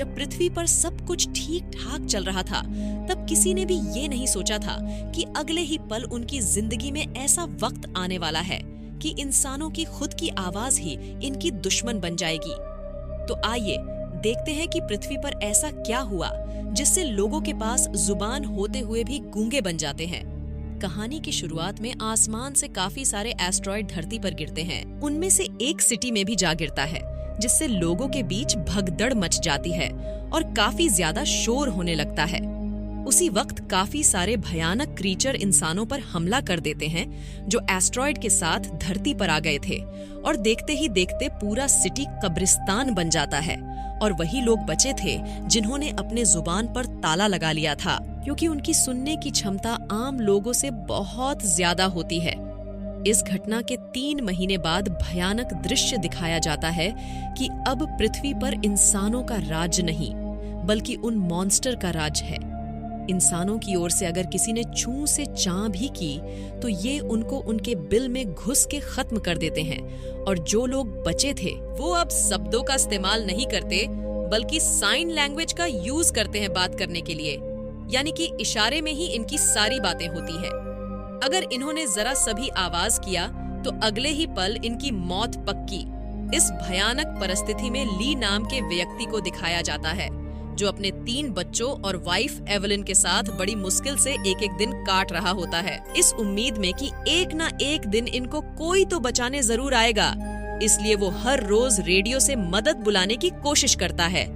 जब पृथ्वी पर सब कुछ ठीक ठाक चल रहा था, तब किसी ने भी ये नहीं सोचा था कि अगले ही पल उनकी जिंदगी में ऐसा वक्त आने वाला है कि इंसानों की खुद की आवाज ही इनकी दुश्मन बन जाएगी। तो आइए देखते हैं कि पृथ्वी पर ऐसा क्या हुआ जिससे लोगों के पास जुबान होते हुए भी गूंगे बन जाते हैं। कहानी की शुरुआत में आसमान से काफी सारे एस्ट्रॉयड धरती पर गिरते हैं। उनमें से एक सिटी में भी जा गिरता है, जिससे लोगों के बीच भगदड़ मच जाती है और काफी ज्यादा शोर होने लगता है। उसी वक्त काफी सारे भयानक क्रीचर इंसानों पर हमला कर देते हैं जो एस्ट्रॉयड के साथ धरती पर आ गए थे, और देखते ही देखते पूरा सिटी कब्रिस्तान बन जाता है। और वही लोग बचे थे जिन्होंने अपने जुबान पर ताला लगा लिया था, क्योंकि उनकी सुनने की क्षमता आम लोगों से बहुत ज्यादा होती है। इस घटना के 3 महीने बाद भयानक दृश्य दिखाया जाता है कि अब पृथ्वी पर इंसानों का राज्य नहीं, बल्कि उन मॉन्स्टर का राज है। इंसानों की ओर से अगर किसी ने छू से चाह भी की तो ये उनको उनके बिल में घुस के खत्म कर देते हैं, और जो लोग बचे थे वो अब शब्दों का इस्तेमाल नहीं करते, बल्कि साइन लैंग्वेज का यूज करते हैं बात करने के लिए, यानी कि इशारे में ही इनकी सारी बातें होती है। अगर इन्होंने जरा सभी आवाज किया तो अगले ही पल इनकी मौत पक्की। इस भयानक परिस्थिति में ली नाम के व्यक्ति को दिखाया जाता है, जो अपने 3 बच्चों और वाइफ एवलिन के साथ बड़ी मुश्किल से एक एक दिन काट रहा होता है, इस उम्मीद में कि एक ना एक दिन इनको कोई तो बचाने जरूर आएगा। इसलिए वो हर रोज रेडियो से मदद बुलाने की कोशिश करता है,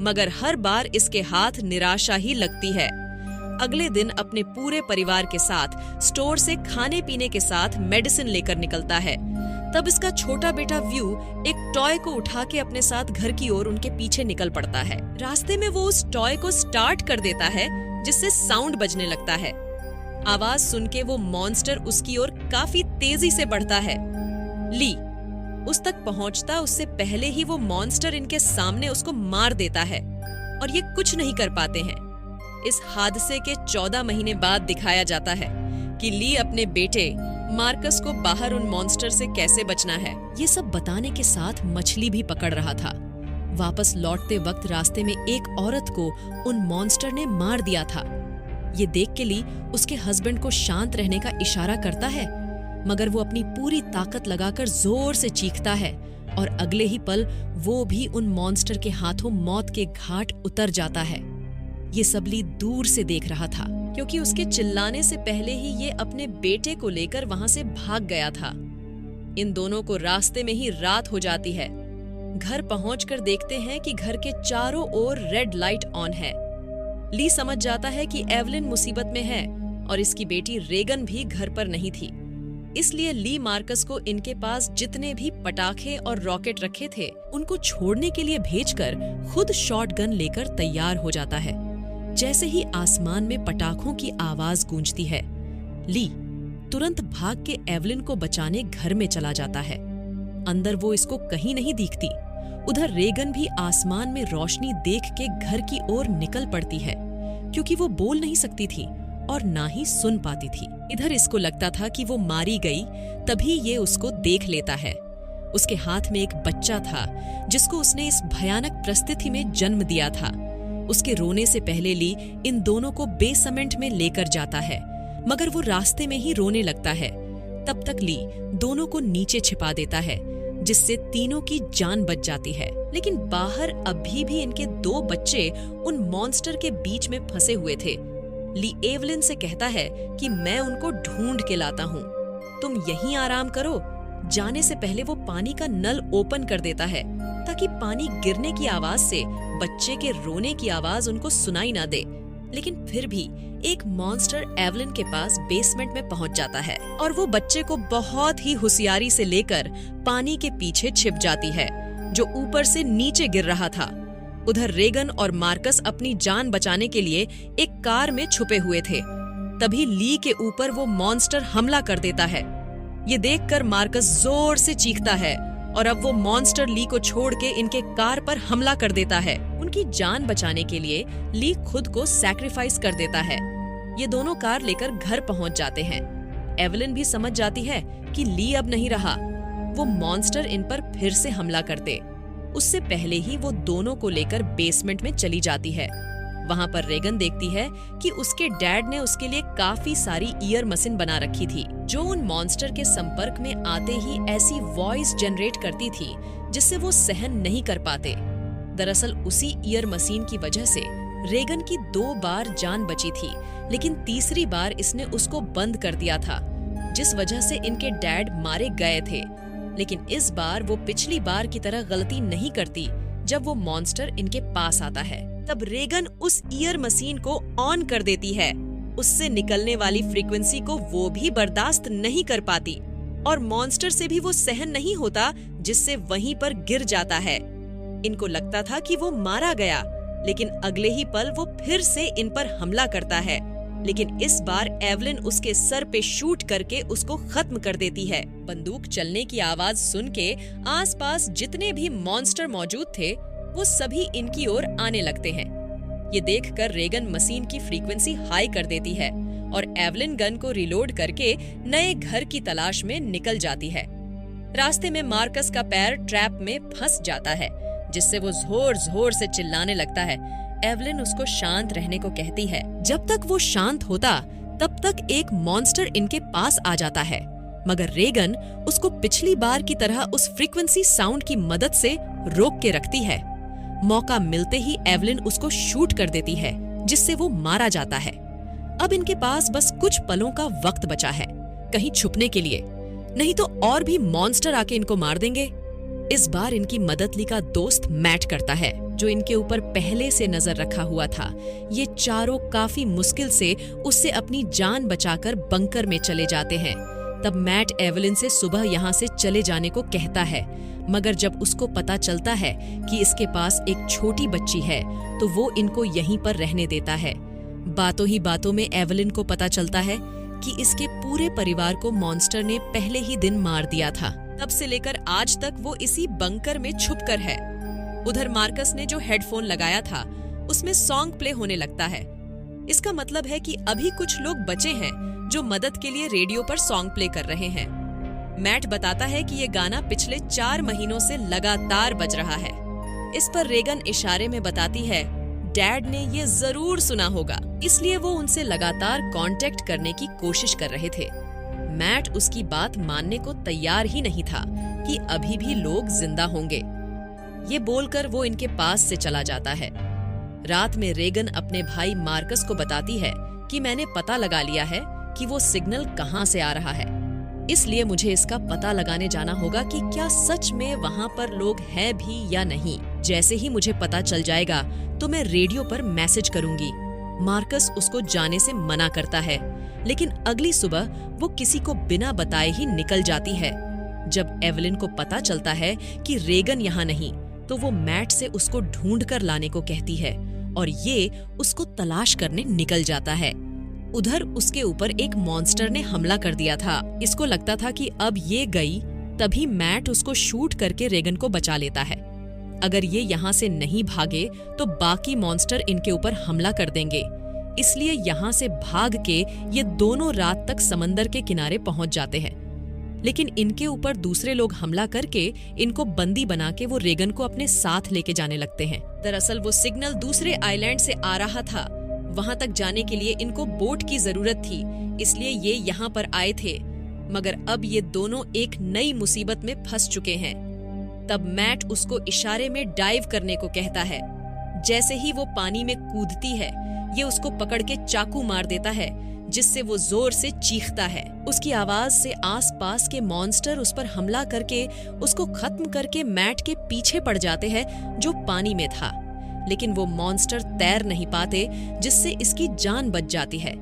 मगर हर बार इसके हाथ निराशा ही लगती है। अगले दिन अपने पूरे परिवार के साथ स्टोर से खाने पीने के साथ मेडिसिन लेकर निकलता है। तब इसका छोटा बेटा व्यू एक टॉय को उठा के अपने साथ घर की ओर उनके पीछे निकल पड़ता है। रास्ते में वो उस टॉय को स्टार्ट कर देता है, जिससे साउंड बजने लगता है। आवाज सुन के वो मॉन्स्टर उसकी ओर काफी तेजी से बढ़ता है। ली उस तक पहुंचता उससे पहले ही वो मॉन्स्टर इनके सामने उसको मार देता है, और ये कुछ नहीं कर पाते हैं। इस हादसे के 14 महीने बाद दिखाया जाता है कि ली अपने बेटे मार्कस को बाहर उन मॉन्स्टर से कैसे बचना है, ये सब बताने के साथ मछली भी पकड़ रहा था। वापस लौटते वक्त रास्ते में एक औरत को उन मॉन्स्टर ने मार दिया था। ये देख के ली उसके हस्बैंड को शांत रहने का इशारा करता है, मगर वो अपनी पूरी ताकत लगाकर जोर से चीखता है, और अगले ही पल वो भी उन मॉन्स्टर के हाथों मौत के घाट उतर जाता है। ये सब ली दूर से देख रहा था, क्योंकि उसके चिल्लाने से पहले ही ये अपने बेटे को लेकर वहां से भाग गया था। इन दोनों को रास्ते में ही रात हो जाती है। घर पहुंचकर देखते हैं कि घर के चारों ओर रेड लाइट ऑन है। ली समझ जाता है कि एवलिन मुसीबत में है, और इसकी बेटी रेगन भी घर पर नहीं थी। इसलिए ली मार्कस को इनके पास जितने भी पटाखे और रॉकेट रखे थे उनको छोड़ने के लिए भेजकर खुद शॉटगन लेकर तैयार हो जाता है। जैसे ही आसमान में पटाखों की आवाज गूंजती है, ली तुरंत भाग के एवलिन को बचाने घर में चला जाता है। अंदर वो इसको कहीं नहीं दिखती। उधर रेगन भी आसमान में रोशनी देख के घर की ओर निकल पड़ती है, क्योंकि वो बोल नहीं सकती थी और ना ही सुन पाती थी। इधर इसको लगता था कि वो मारी गई, तभी ये उसको देख लेता है। उसके हाथ में एक बच्चा था जिसको उसने इस भयानक परिस्थिति में जन्म दिया था। उसके रोने से पहले ली इन दोनों को बेसमेंट में लेकर जाता है, मगर वो रास्ते में ही रोने लगता है। तब तक ली दोनों को नीचे छिपा देता है, जिससे तीनों की जान बच जाती है। लेकिन बाहर अभी भी इनके 2 बच्चे उन मॉन्स्टर के बीच में फंसे हुए थे। ली एवलिन से कहता है कि मैं उनको ढूंढ के लाता हूँ, तुम यहीं आराम करो। जाने से पहले वो पानी का नल ओपन कर देता है, ताकि पानी गिरने की आवाज से बच्चे के रोने की आवाज उनको सुनाई ना दे। लेकिन फिर भी एक मॉन्स्टर एवलिन के पास बेसमेंट में पहुंच जाता है, और वो बच्चे को बहुत ही होशियारी से लेकर पानी के पीछे छिप जाती है, जो ऊपर से नीचे गिर रहा था। उधर रेगन और मार्कस अपनी जान बचाने के लिए एक कार में छुपे हुए थे। तभी ली के ऊपर वो मॉन्स्टर हमला कर देता है। ये देखकर मार्कस जोर से चीखता है, और अब वो मॉन्स्टर ली को छोड़ के इनके कार पर हमला कर देता है। उनकी जान बचाने के लिए ली खुद को सैक्रिफाइस कर देता है। ये दोनों कार लेकर घर पहुंच जाते हैं। एवलिन भी समझ जाती है कि ली अब नहीं रहा। वो मॉन्स्टर इन पर फिर से हमला करते। उससे पहले ही वो दोनों को लेकर बेसमेंट में चली जाती है। वहाँ पर रेगन देखती है कि उसके डैड ने उसके लिए काफी सारी ईयर मशीन बना रखी थी, जो उन मॉन्स्टर के संपर्क में आते ही ऐसी वॉइस जनरेट करती थी जिससे वो सहन नहीं कर पाते। दरअसल उसी ईयर मशीन की वजह से रेगन की 2 बार जान बची थी, लेकिन तीसरी बार इसने उसको बंद कर दिया था, जिस वजह से इनके डैड मारे गए थे। लेकिन इस बार वो पिछली बार की तरह गलती नहीं करती जब वो मॉन्स्टर इनके पास आता है। तब रेगन उस ईयर मशीन को ऑन कर देती है। उससे निकलने वाली फ्रीक्वेंसी को वो भी बर्दाश्त नहीं कर पाती और मॉन्स्टर से भी वो सहन नहीं होता, जिससे वहीं पर गिर जाता है। इनको लगता था कि वो मारा गया, लेकिन अगले ही पल वो फिर से इन पर हमला करता है। लेकिन इस बार एवलिन उसके सर पे शूट करके उसको खत्म कर देती है। बंदूक चलने की आवाज सुन के आसपास जितने भी मॉन्स्टर मौजूद थे वो सभी इनकी ओर आने लगते हैं। ये देखकर रेगन मशीन की फ्रीक्वेंसी हाई कर देती है और एवलिन गन को रिलोड करके नए घर की तलाश में निकल जाती है। रास्ते में मार्कस का पैर ट्रैप में फंस जाता है, जिससे वो जोर जोर से चिल्लाने लगता है। एवलिन उसको शांत रहने को कहती है। जब तक वो शांत होता तब तक एक मॉन्स्टर इनके पास आ जाता है, मगर रेगन उसको पिछली बार की तरह उस फ्रीक्वेंसी साउंड की मदद से रोक के रखती है। मौका मिलते ही एवलिन उसको शूट कर देती है, जिससे वो मारा जाता है। अब इनके पास बस कुछ पलों का वक्त बचा है, कहीं छुपने के लिए, नहीं तो और भी मॉन्स्टर आके इनको मार देंगे। इस बार इनकी मदद ली का दोस्त मैट करता है, जो इनके ऊपर पहले से नजर रखा हुआ था। ये चारों काफी मुश्किल से उससे अपनी जान बचाकर बंकर में चले जाते हैं। तब मैट एवलिन से सुबह यहाँ से चले जाने को कहता है, मगर जब उसको पता चलता है कि इसके पास एक छोटी बच्ची है तो वो इनको यहीं पर रहने देता है। बातों ही बातों में एवलिन को पता चलता है कि इसके पूरे परिवार को मॉन्स्टर ने पहले ही दिन मार दिया था। तब से लेकर आज तक वो इसी बंकर में छुपकर है। उधर मार्कस ने जो हेडफोन लगाया था उसमें सॉन्ग प्ले होने लगता है। इसका मतलब है कि अभी कुछ लोग बचे हैं जो मदद के लिए रेडियो पर सॉन्ग प्ले कर रहे हैं। मैट बताता है कि ये गाना पिछले 4 महीनों से लगातार बज रहा है। इस पर रेगन इशारे में बताती है डैड ने ये जरूर सुना होगा, इसलिए वो उनसे लगातार कांटेक्ट करने की कोशिश कर रहे थे। मैट उसकी बात मानने को तैयार ही नहीं था कि अभी भी लोग जिंदा होंगे। ये बोलकर वो इनके पास से चला जाता है। रात में रेगन अपने भाई मार्कस को बताती है कि मैंने पता लगा लिया है कि वो सिग्नल कहाँ से आ रहा है, इसलिए मुझे इसका पता लगाने जाना होगा कि क्या सच में वहाँ पर लोग हैं भी या नहीं। जैसे ही मुझे पता चल जाएगा तो मैं रेडियो पर मैसेज करूंगी। मार्कस उसको जाने से मना करता है, लेकिन अगली सुबह वो किसी को बिना बताए ही निकल जाती है। जब एवलिन को पता चलता है कि रेगन यहाँ नहीं, तो वो मैट से उसको ढूंढ कर लाने को कहती है और ये उसको तलाश करने निकल जाता है। उधर उसके ऊपर एक मॉन्स्टर ने हमला कर दिया था। इसको लगता था कि अब ये गई, तभी मैट उसको शूट करके रेगन को बचा लेता है। अगर ये यहाँ से नहीं भागे तो बाकी मॉन्स्टर इनके ऊपर हमला कर देंगे, इसलिए यहाँ से भाग के ये दोनों रात तक समंदर के किनारे पहुंच जाते हैं। लेकिन इनके ऊपर दूसरे लोग हमला करके इनको बंदी बना के वो रेगन को अपने साथ लेके जाने लगते हैं। दरअसल वो सिग्नल दूसरे आइलैंड से आ रहा था। वहां तक जाने के लिए इनको बोट की जरूरत थी, इसलिए ये यहाँ पर आए थे। मगर अब ये दोनों एक नई मुसीबत में फंस चुके हैं। तब मैट उसको इशारे में डाइव करने को कहता है। जैसे ही वो पानी में कूदती है, ये उसको पकड़ के चाकू मार देता है, जिससे वो जोर से चीखता है। उसकी आवाज से आसपास के मॉन्स्टर उस पर हमला करके उसको खत्म करके मैट के पीछे पड़ जाते हैं, जो पानी में था। लेकिन वो मॉन्स्टर तैर नहीं पाते, जिससे इसकी जान बच जाती है।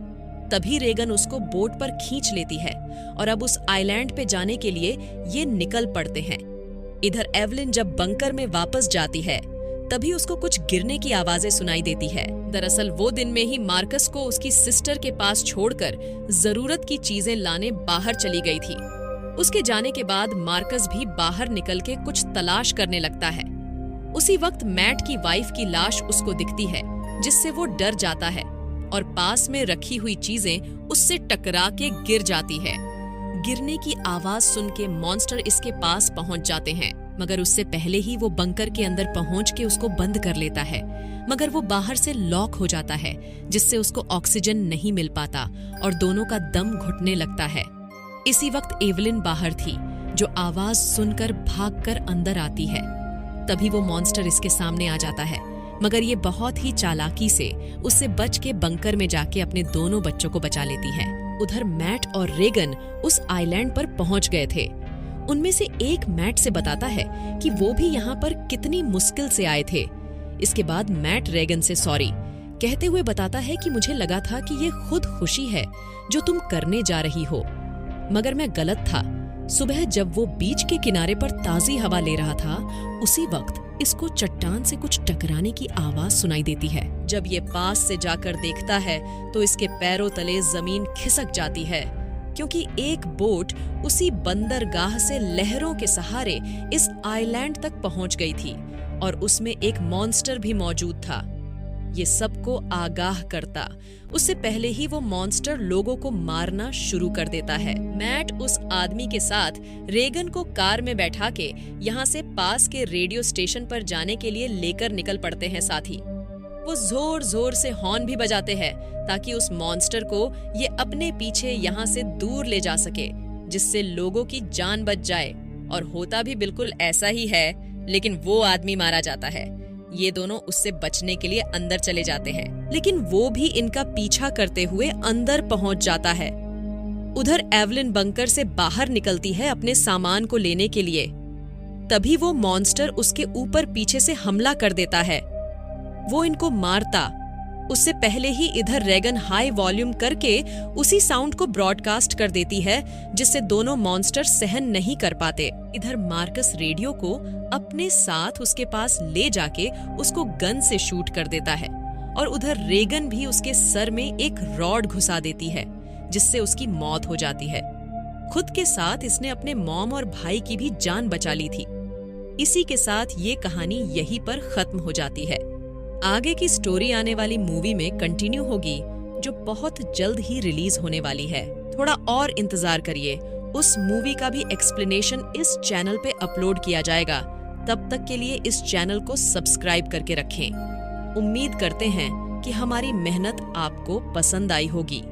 तभी रेगन उसको बोट पर खींच लेती है और अब उस आइलैंड पे जाने के लिए ये निकल पड़ते हैं। इधर एवलिन जब बंकर में वापस जाती है, तभी उसको कुछ गिरने की आवाजें सुनाई देती है। दरअसल वो दिन में ही मार्कस को उसकी सिस्टर के पास छोड़कर जरूरत की चीजें लाने बाहर चली गई थी। उसके जाने के बाद मार्कस भी बाहर निकल के कुछ तलाश करने लगता है। उसी वक्त मैट की वाइफ की लाश उसको दिखती है, जिससे वो डर जाता है और पास में रखी हुई चीजें उससे टकरा के गिर जाती है। गिरने की आवाज सुन के मॉन्स्टर इसके पास पहुंच जाते हैं। मगर उससे पहले ही वो बंकर के अंदर पहुंच के उसको बंद कर लेता है। मगर वो बाहर से लॉक हो जाता है, जिससे उसको ऑक्सीजन नहीं मिल पाता और दोनों का दम घुटने लगता है। इसी वक्त एवलिन बाहर थी, जो आवाज सुनकर भागकर अंदर आती है। तभी वो मॉन्स्टर इसके सामने आ जाता है, मगर ये बहुत ही चालाकी से उससे बच के बंकर में जाके अपने दोनों बच्चों को बचा लेती है। उधर मैट और रेगन उस आइलैंड पर पहुंच गए थे। उनमें से एक मैट से बताता है कि वो भी यहाँ पर कितनी मुश्किल से आए थे। इसके बाद मैट रेगन से सॉरी कहते हुए बताता है कि मुझे लगा था कि ये खुद खुशी है जो तुम करने जा रही हो, मगर मैं गलत था। सुबह जब वो बीच के किनारे पर ताजी हवा ले रहा था, उसी वक्त इसको चट्टान से कुछ टकराने की आवाज सुनाई देती है। जब ये पास से जाकर देखता है तो इसके पैरों तले जमीन खिसक जाती है, क्योंकि एक बोट उसी बंदरगाह से लहरों के सहारे इस आइलैंड तक पहुंच गई थी और उसमें एक मॉन्स्टर भी मौजूद था। ये सबको आगाह करता उससे पहले ही वो मॉन्स्टर लोगों को मारना शुरू कर देता है। मैट उस आदमी के साथ रेगन को कार में बैठा के यहाँ से पास के रेडियो स्टेशन पर जाने के लिए लेकर निकल पड़ते हैं। साथ ही वो जोर जोर से हॉर्न भी बजाते हैं ताकि उस मॉन्स्टर को ये अपने पीछे यहाँ से दूर ले जा सके, जिससे लोगों की जान बच जाए। और होता भी बिल्कुल ऐसा ही है, लेकिन वो आदमी मारा जाता है। ये दोनों उससे बचने के लिए अंदर चले जाते हैं, लेकिन वो भी इनका पीछा करते हुए अंदर पहुंच जाता है। उधर एवलिन बंकर से बाहर निकलती है अपने सामान को लेने के लिए। तभी वो मॉन्स्टर उसके ऊपर पीछे से हमला कर देता है। वो इनको मारता उससे पहले ही इधर रेगन हाई वॉल्यूम करके उसी साउंड को ब्रॉडकास्ट कर देती है, जिससे दोनों मॉन्स्टर सहन नहीं कर पाते। इधर मार्कस रेडियो को अपने साथ उसके पास ले जाके उसको गन से शूट कर देता है और उधर रेगन भी उसके सर में एक रॉड घुसा देती है, जिससे उसकी मौत हो जाती है। खुद के साथ इसने अपने मॉम और भाई की भी जान बचा ली थी। इसी के साथ ये कहानी यहीं पर खत्म हो जाती है। आगे की स्टोरी आने वाली मूवी में कंटिन्यू होगी, जो बहुत जल्द ही रिलीज होने वाली है। थोड़ा और इंतजार करिए, उस मूवी का भी एक्सप्लेनेशन इस चैनल पे अपलोड किया जाएगा। तब तक के लिए इस चैनल को सब्सक्राइब करके रखें। उम्मीद करते हैं कि हमारी मेहनत आपको पसंद आई होगी।